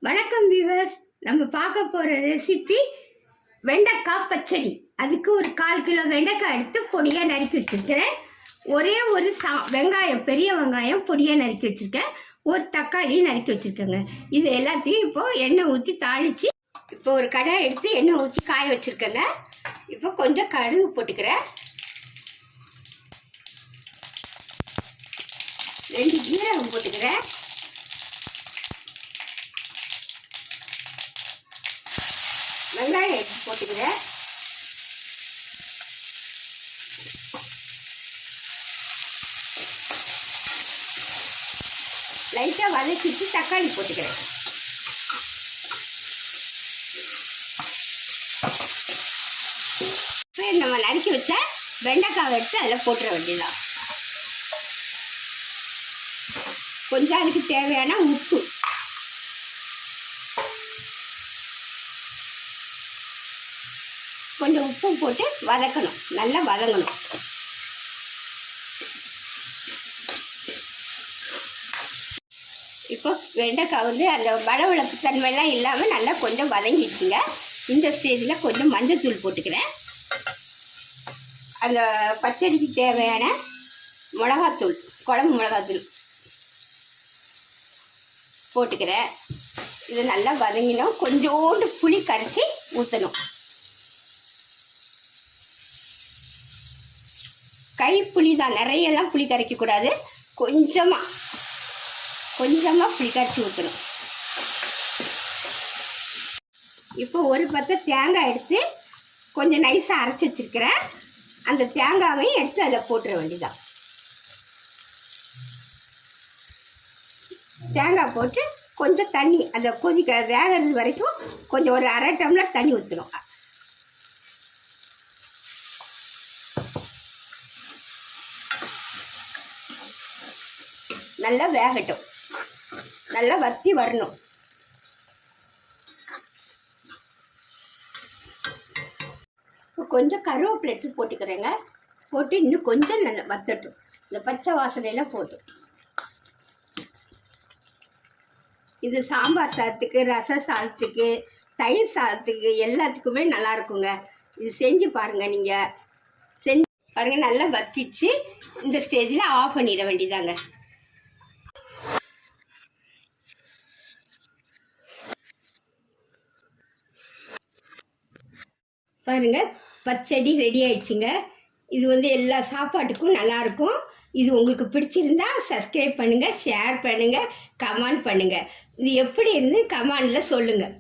வணக்கம் வியூவர்ஸ். நம்ம பார்க்க போகிற ரெசிபி வெண்டைக்காய் பச்சடி. அதுக்கு ஒரு 1/4 கிலோ வெண்டைக்காய் எடுத்து பொடியாக நறுக்கி வச்சுருக்கிறேன். ஒரே ஒரு வெங்காயம், பெரிய வெங்காயம் பொடியாக நறுக்கி வச்சுருக்கேன். ஒரு தக்காளி நறுக்கி வச்சுருக்கேங்க. இது எல்லாத்தையும் இப்போது எண்ணெய் ஊற்றி தாளித்து, இப்போ ஒரு கடாய் எடுத்து எண்ணெய் ஊற்றி காய வச்சுருக்கேங்க. இப்போ கொஞ்சம் கடுகு போட்டுக்கிறேன். 2 ஜீரகம் போட்டுக்கிறேன். வெங்காயம் எடுத்து போட்டுக்கிறேன். லைட்டாக வதக்கிட்டு தக்காளி போட்டுக்கிறேன். நம்ம நறுக்கி வச்ச வெண்டைக்காய் எடுத்து அதில் போட்டுற வேண்டியதான். கொஞ்சம் அதுக்கு தேவையான உப்பு, கொஞ்சம் உப்பு போட்டு வதக்கணும். நல்லா வதங்கணும். இப்போ வெண்டைக்காய் அந்த வளவளப்பு தன்மையெல்லாம் இல்லாமல் நல்லா கொஞ்சம் வதங்கிடுச்சுங்க. இந்த ஸ்டேஜில் கொஞ்சம் மஞ்சள்தூள் போட்டுக்கிறேன். அந்த பச்சடிக்கு தேவையான மிளகாத்தூள், குழம்பு மிளகாத்தூள் போட்டுக்கிறேன். இது நல்லா வதங்கினோம். கொஞ்சோண்டு புளி கரைச்சி ஊற்றணும். கைப்புளி தான், நிறையெல்லாம் புளி கரைக்கக்கூடாது. கொஞ்சமாக புளி கரைச்சி ஊற்றணும். இப்போ ஒரு பத்தை தேங்காய் எடுத்து கொஞ்சம் நைஸாக அரைச்சி வச்சுருக்கிறேன். அந்த தேங்காயையும் எடுத்து அதில் போட்டுற வேண்டியதான். தேங்காய் போட்டு கொஞ்சம் தண்ணி, அதை வேகிறது வரைக்கும் கொஞ்சம் ஒரு 1/2 டம்ளர் தண்ணி ஊற்றணும். நல்லா வேகட்டும், நல்லா வத்தி வரணும். கொஞ்சம் கருவேப்பிலை எடுத்து போட்டுக்கிறேங்க. போட்டு இன்னும் கொஞ்சம் நல்லா வத்தட்டும். இந்த பச்சை வாசனையெல்லாம் போட்டு, இது சாம்பார் சாதத்துக்கு, ரச சாதத்துக்கு, தயிர் சாதத்துக்கு எல்லாத்துக்குமே நல்லா இருக்குங்க. இது செஞ்சு பாருங்கள். நீங்கள் செஞ்சு பாருங்கள். நல்லா வத்திச்சு. இந்த ஸ்டேஜில் ஆஃப் பண்ணிட வேண்டியதாங்க. பாருங்கள், பச்சடி ரெடி ஆயிடுச்சுங்க. இது எல்லா சாப்பாட்டுக்கும் நல்லாயிருக்கும். இது உங்களுக்கு பிடிச்சிருந்தா சப்ஸ்கிரைப் பண்ணுங்கள், ஷேர் பண்ணுங்கள், கமெண்ட் பண்ணுங்கள். இது எப்படி இருந்து கமெண்டில் சொல்லுங்கள்.